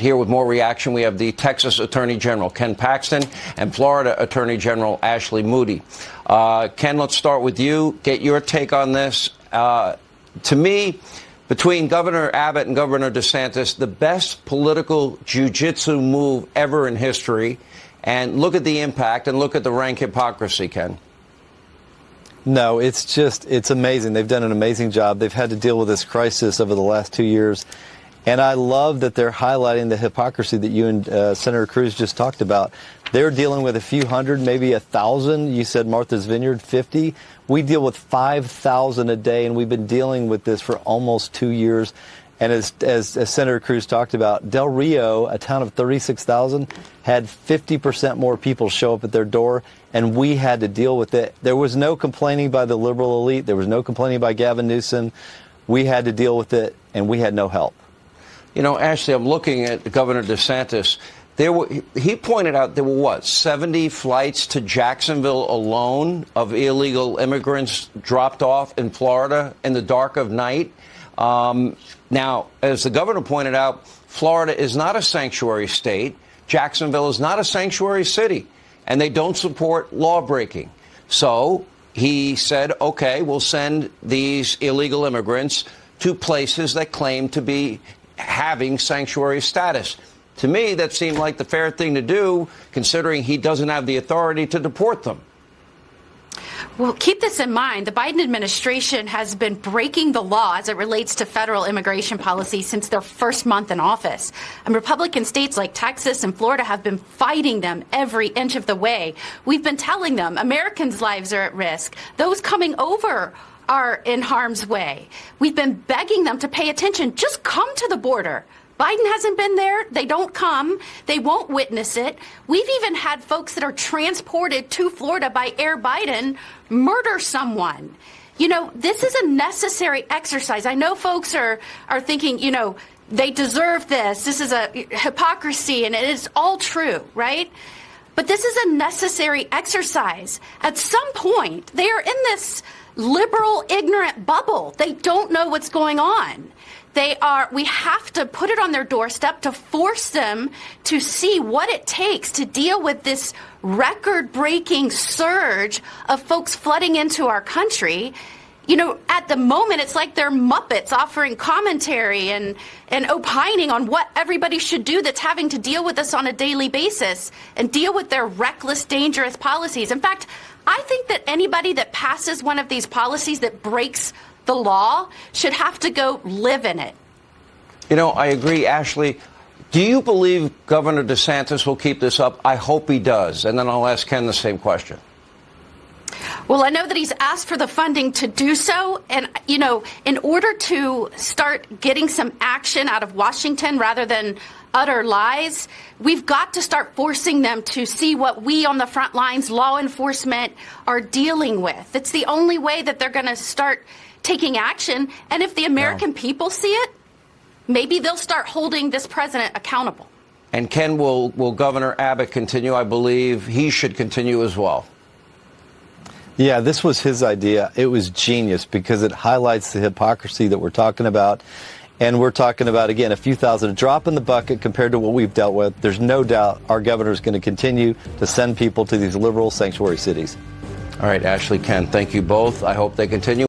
Here with more reaction, we have the Texas Attorney General, Ken Paxton, and Florida Attorney General Ashley Moody. Ken, let's start with you. Get your take on this. To me, between Governor Abbott and Governor DeSantis, the best political jujitsu move ever in history. And look at the impact and look at the rank hypocrisy, Ken. No, it's amazing. They've done an amazing job. They've had to deal with this crisis over the last 2 years. And I love that they're highlighting the hypocrisy that you and Senator Cruz just talked about. They're dealing with a few hundred, maybe 1,000. You said Martha's Vineyard, 50. We deal with 5,000 a day, and we've been dealing with this for almost 2 years. And as Senator Cruz talked about, Del Rio, a town of 36,000, had 50% more people show up at their door, and we had to deal with it. There was no complaining by the liberal elite. There was no complaining by Gavin Newsom. We had to deal with it, and we had no help. You know, Ashley, I'm looking at Governor DeSantis. He pointed out there were, 70 flights to Jacksonville alone of illegal immigrants dropped off in Florida in the dark of night. Now, as the governor pointed out, Florida is not a sanctuary state. Jacksonville is not a sanctuary city, and they don't support law breaking. So he said, OK, we'll send these illegal immigrants to places that claim to be having sanctuary status. To me, that seemed like the fair thing to do, considering he doesn't have the authority to deport them. Well, keep this in mind. The Biden administration has been breaking the law as it relates to federal immigration policy since their first month in office. And Republican states like Texas and Florida have been fighting them every inch of the way. We've been telling them Americans' lives are at risk. Those coming over are in harm's way. We've been begging them to pay attention. Just come to the border. Biden hasn't been there. They don't come. They won't witness it. We've even had folks that are transported to Florida by Air Biden murder someone. You know, this is a necessary exercise. I know folks are thinking, you know, they deserve this. This is a hypocrisy, and it is all true, right? But this is a necessary exercise. At some point, they are in this liberal, ignorant bubble. They don't know what's going on. We have to put it on their doorstep to force them to see what it takes to deal with this record-breaking surge of folks flooding into our country. You know, at the moment, it's like they're Muppets offering commentary and opining on what everybody should do that's having to deal with this on a daily basis and deal with their reckless, dangerous policies. In fact, I think that anybody that passes one of these policies that breaks the law should have to go live in it. You know, I agree, Ashley. Do you believe Governor DeSantis will keep this up? I hope he does. And then I'll ask Ken the same question. Well, I know that he's asked for the funding to do so. And, you know, in order to start getting some action out of Washington rather than utter lies, we've got to start forcing them to see what we on the front lines, law enforcement, are dealing with. It's the only way that they're going to start taking action. And if the American people see it, maybe they'll start holding this president accountable. And Ken, will Governor Abbott continue? I believe he should continue as well. Yeah, this was his idea. It was genius because it highlights the hypocrisy that we're talking about. And we're talking about, again, a few thousand, a drop in the bucket compared to what we've dealt with. There's no doubt our governor is going to continue to send people to these liberal sanctuary cities. All right, Ashley, Ken, thank you both. I hope they continue.